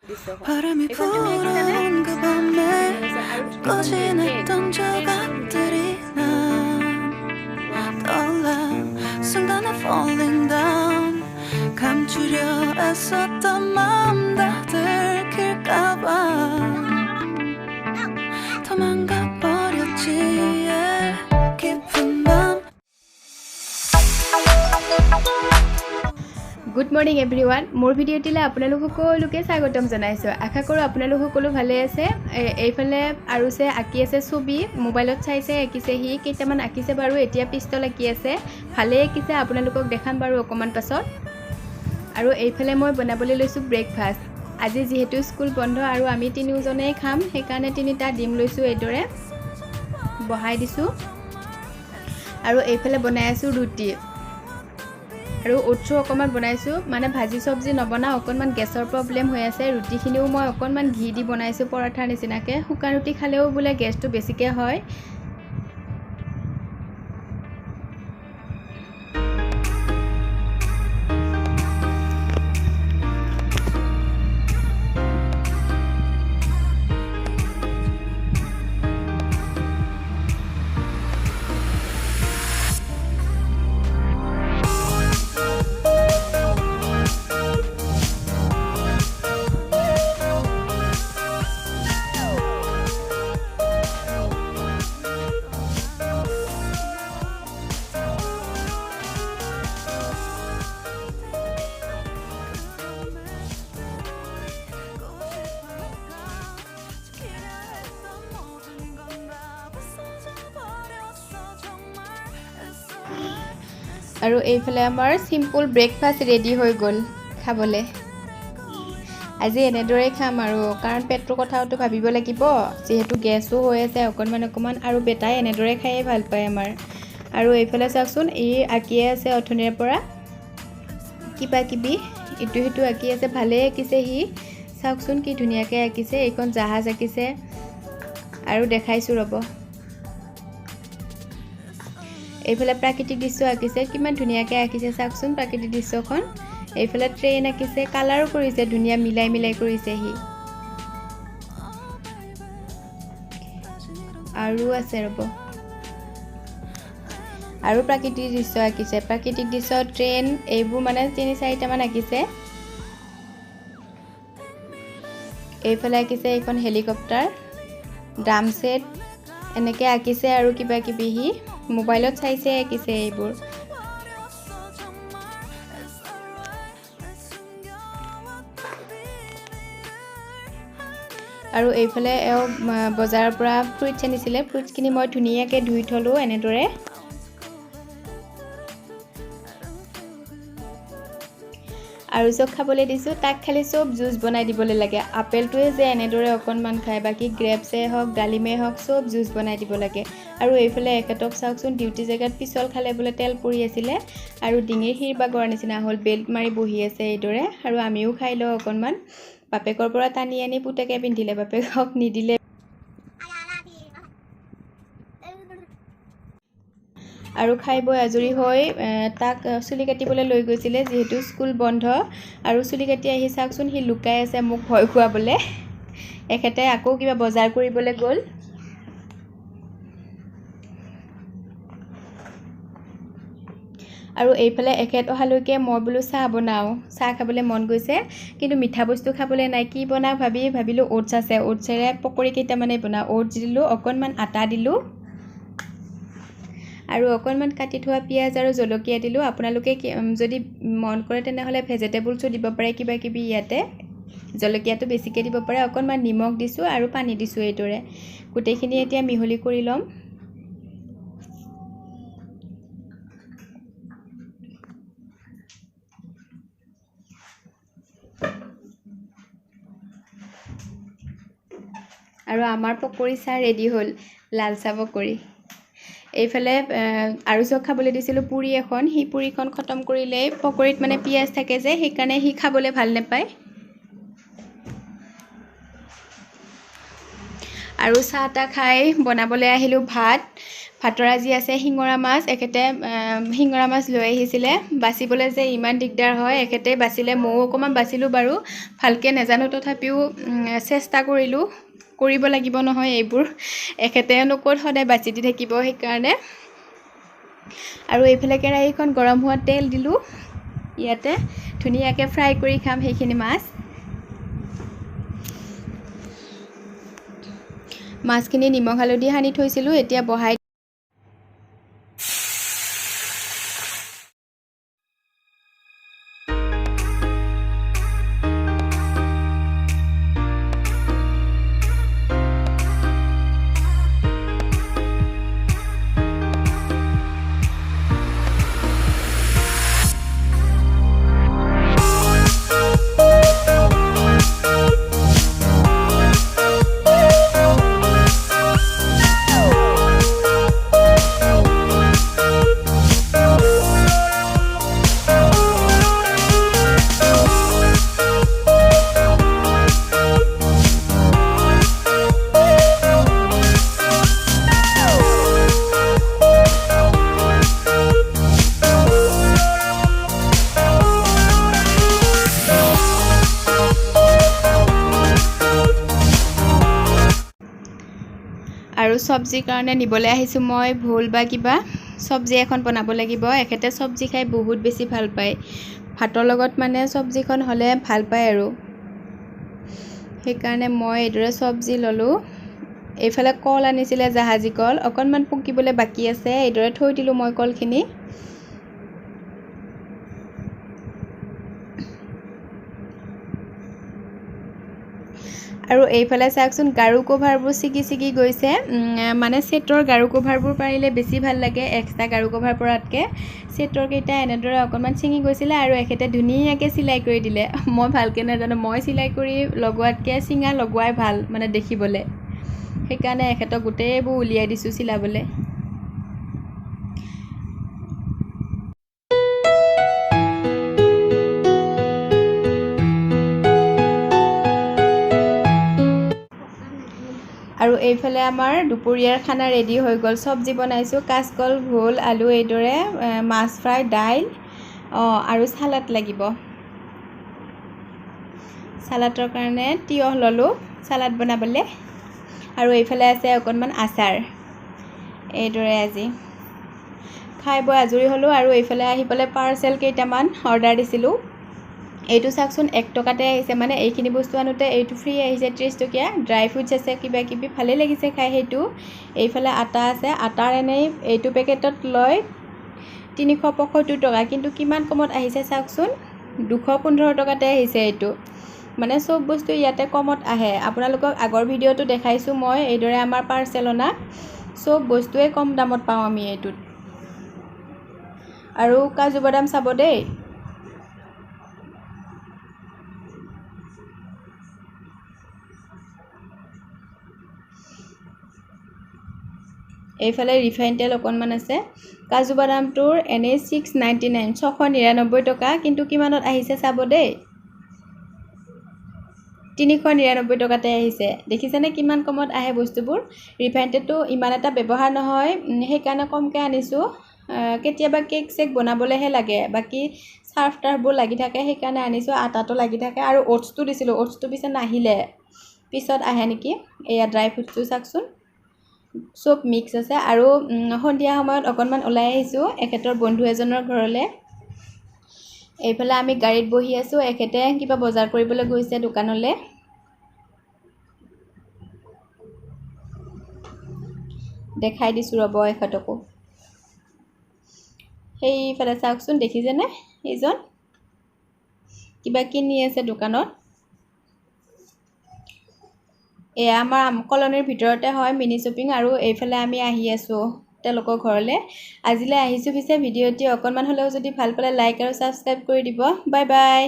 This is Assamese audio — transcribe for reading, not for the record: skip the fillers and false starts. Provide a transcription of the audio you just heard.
바람이 불어온 그 밤에 고진했던 조각들이 난 떠올라 순간에 falling down 감추려 애썼던 마음 다 들킬까봐 도망가버렸지 깊은 밤 Good morning everyone. More video tile আপোনালোক সকলোকে স্বাগতম জনাইছো। আশা কৰো আপোনালোক সকলো ভালে আছে। এইফালে আৰু সে আকি আছে ছবি মোবাইলত চাইছে আকিছে হি কেইটামান আকিছে বাৰু এতিয়া পিস্তল আকি আছে ভালে আকিছে আপোনালোকক দেখাম বাৰু অকমান পাছত। আৰু এইফালে মই বনাবলৈ লৈছো ব্ৰেকফাষ্ট। আজি যেহেতু স্কুল বন্ধ আৰু আমি তিনিজনে খাম সেইকাৰণে তিনিটা ডিম লৈছো এইদৰে বহাই দিছো। আৰু এইফালে বনাই আছো ৰুটি আৰু ওটছো অকমান বনাইছো মানে ভাজি সবজি নবনা অকমান গেছৰ প্ৰবলেম হৈ আছে ৰুটিখিনিও মই অকমান ঘি দি বনাইছো পৰঠাৰ নিচিনাকে শুকান ৰুটি খালেও বুলে গেছটো বেছিকে হয় আৰু এইফালে আমাৰ সিম্পল ব্ৰেকফাষ্ট ৰেডি হৈ গল খাবলে আজি এনেদৰে খাম আৰু কাৰণ পেটৰ কথাটো ভাবিব লাগিব যেহেতু গেছও হৈ আছে অকমান আৰু বেটাই এনেদৰে খাইয়ে ভাল পায় আমাৰ আৰু এইফালে চাওকচোন এই আকিয়ে আছে অথনিৰ পৰা কিবা কিবি ইটো হিটো আকি আছে ভালে আকিছে হি চাওকচোন কি ধুনিয়াকে আকিছে এইখন জাহাজ আকিছে আৰু দেখাইছো ৰব এইফালে প্ৰাকৃতিক দৃশ্য আকিছে কিমান ধুনিয়াকে আকিছে চাওকচোন প্ৰাকৃতিক দৃশ্যখন এইফালে ট্ৰেইন আকিছে কালাৰো কৰিছে ধুনিয়া মিলাই কৰিছে হি আৰু আছে ৰব আৰু প্ৰাকৃতিক দৃশ্য আকিছে প্ৰাকৃতিক দৃশ্য ট্ৰেইন এইবোৰ মানে 3-4টা মান আকিছে এইফালে আকিছে এখন হেলিকপ্টাৰ ড্ৰাম সেট এনেকে আকিছে আৰু কিবা কিবি হি মোবাইলত চাইছে আকিছে এইবোৰ আৰু এইফালে বজাৰৰ পৰা ফ্ৰুটছ আনিছিলে ফ্ৰুটছখিনি মই ধুনিয়াকে ধুই থলো এনেদৰে আৰু সব খাবলৈ দিছো তাক খালি সব জুস বনাই দিবলৈ লাগে আপেলটোৱে যে এনেদৰে অকনমান খায় বাকি গ্ৰেপছে হওক ডালিমে হওক সব জুস বনাই দিব লাগে আৰু এইফালে একেটক চাওকচোন ডিউটি জায়গাত পিছল খালে বলে তেল পৰি আছিল আৰু ডিঙিৰ হিৰবাগৰ নিচিনা হল বেল্ট মাৰি বহি আছে এইদৰে আৰু আমিও খাই লও অকনমান বাপেকৰ পৰা টানি আনি পুতেকে পিন্ধিলে বাপেকক নিদিলে আৰু খাই বৈ আজৰি হৈ তাক চুলি কাটিবলৈ লৈ গৈছিলে যেহেতু স্কুল বন্ধ আৰু চুলি কাটি আহি চাওকচোন হি লুকাই আছে মোক ভয় খুৱাবলে এখেতে আকৌ কিবা বজাৰ কৰিবলৈ গ'ল আৰু এইফালে এখেত অহালৈকে মই বলো চাহ বনাও চাহ খাবলৈ মন গৈছে কিন্তু মিঠা বস্তু খাবলৈ নাই কি বনাও ভাবিলো ওটছ আছে ওটছেৰে পকৰি কেইটা মানে বনাও ওটছ দিলো অকনমান আটা দিলো আৰু অকনমান কাটি থোৱা পিয়াজ আৰু জলকীয়া দিলো আপোনালোকে যদি মন কৰে তেনেহলে ভেজিটেবলছো দিব পাৰে কিবা কিবি ইয়াতে জলকীয়াটো বেছিকে দিব পাৰে অকনমান নিমখ দিছো আৰু পানী দিছো এইদৰে গুটেইখিনি এতিয়া মিহলি কৰি লম আৰু আমাৰ পকৰি চাহ ৰেডি হল লাল চাহ পকৰি এইফালে আৰু সব খাবলৈ দিছিলো পুৰি এখন হি পুৰিখন খতম কৰিলে পকৰিত মানে পিয়াজ থাকে যে সেইকাৰণে হি খাবলৈ ভাল নাপায় আৰু চাহটা খাই বনাবলৈ আহিলো ভাত ভাতৰা যি আছে শিঙৰা মাছ এখেতে শিঙৰা মাছ লৈ আহিছিলে বাচিবলৈ যে ইমান দিগদাৰ হয় এখেতে বাচিলে ময়ো অকণমান বাচিলোঁ বাৰু ভালকৈ নাজানো তথাপিও চেষ্টা কৰিলোঁ কৰিব লাগিব নহয় এইবোৰ এখেতেনো ক'ত সদায় বাচি দি থাকিব সেইকাৰণে আৰু এইফালে কেৰাহীখন গৰম হোৱা তেল দিলোঁ ইয়াতে ধুনীয়াকৈ ফ্ৰাই কৰি খাম সেইখিনি মাছখিনি নিমখ হালধি সানি থৈছিলোঁ এতিয়া বহাই আৰু চব্জিৰ কাৰণে নিবলৈ আহিছোঁ মই ভোল বা কিবা চব্জি এখন বনাব লাগিব এখেতে চব্জি খাই বহুত বেছি ভাল পায় ভাতৰ লগত মানে চব্জিখন হ'লে ভাল পায় আৰু সেইকাৰণে মই এইদৰে চব্জি ল'লোঁ এইফালে কল আনিছিলে জাহাজী কল অকণমান পকিবলৈ বাকী আছে এইদৰে থৈ দিলোঁ মই কলখিনি আৰু এইফালে চাওকচোন গাৰু কভাৰবোৰ ছিগি গৈছে মানে ছেটৰ গাৰু কভাৰবোৰ পাৰিলে বেছি ভাল লাগে এক্সট্ৰা গাৰু কভাৰ পৰাতকৈ ছেটৰ কেইটা এনেদৰে অকণমান ছিঙি গৈছিলে আৰু এখেতে ধুনীয়াকৈ চিলাই কৰি দিলে মই ভালকৈ নাজানো মই চিলাই কৰি লগোৱাতকৈ চিঙা লগোৱাই ভাল মানে দেখিবলৈ সেইকাৰণে এখেতক গোটেইবোৰ উলিয়াই দিছোঁ চিলাবলৈ আৰু এইফালে আমাৰ দুপৰীয়াৰ খানা ৰেডি হৈ গ'ল চব্জি বনাইছোঁ কাচকল ভোল আলু এইদৰে মাছ ফ্ৰাই দাইল আৰু চালাড লাগিব চালাডৰ কাৰণে তিয়হ ল'লোঁ চালাড বনাবলৈ আৰু এইফালে আছে অকণমান আচাৰ এইদৰে আজি খাই বৈ আজৰি হ'লোঁ আৰু এইফালে আহি পেলাই পাৰ্চেল কেইটামান অৰ্ডাৰ দিছিলোঁ এইটো চাওকচোন 1 টকাতে আহিছে মানে এইখিনি বস্তু আনোতে এইটো ফ্ৰী আহিছে 30 টকীয়া ড্ৰাই ফ্ৰুটছ আছে কিবা কিবি ভালেই লাগিছে খাই সেইটো এইফালে আটা আছে আটাৰ এনেই এইটো পেকেটত লয় 375 টকা কিন্তু কিমান কমত আহিছে চাওকচোন 215 টকাতে আহিছে এইটো মানে সব বস্তু ইয়াতে কমত আহে আপোনালোকক আগৰ ভিডিঅ'টো দেখাইছোঁ মই এইদৰে আমাৰ পাৰ্চেল অনা সব বস্তুৱে কম দামত পাওঁ আমি এইটোত আৰু কাজু বাদাম চাব দেই এইফালে ৰিফাইন তেল অকণমান আছে কাজু বাদামটোৰ এনেই 699 699 টকা কিন্তু কিমানত আহিছে চাব দেই 399 টকাতে আহিছে দেখিছেনে কিমান কমত আহে বস্তুবোৰ ৰিফাইন তেলটো ইমান এটা ব্যৱহাৰ নহয় সেইকাৰণে কমকৈ আনিছোঁ কেতিয়াবা কেক চেক বনাবলৈহে লাগে বাকী চাৰ্ফ টাৰ্ফবোৰ লাগি থাকে সেইকাৰণে আনিছোঁ আটাটো লাগি থাকে আৰু অ'টছটো দিছিলোঁ অ'টছটো পিছে নাহিলে পিছত আহে নেকি এয়া ড্ৰাই ফ্ৰুটছটো চাওকচোন সব মিক্স আছে আৰু সন্ধিয়া সময়ত অকণমান ওলাই আহিছোঁ এখেতৰ বন্ধু এজনৰ ঘৰলৈ এইফালে আমি গাড়ীত বহি আছোঁ এখেতে কিবা বজাৰ কৰিবলৈ গৈছে দোকানলৈ দেখাই দিছোঁ ৰ'ব এখেতকো সেইফালে চাওকচোন দেখিছেনে এইজন কিবা কিনি আছে দোকানত এয়া আমাৰ কলনীৰ ভিতৰতে হয় মিনি শ্বপিং আৰু এইফালে আমি আহি আছোঁ তেওঁলোকৰ ঘৰলৈ আজিলৈ আহিছোঁ পিছে ভিডিঅ'টি অকণমান হ'লেও যদি ভাল পালে লাইক আৰু ছাবস্ক্ৰাইব কৰি দিব বাই বাই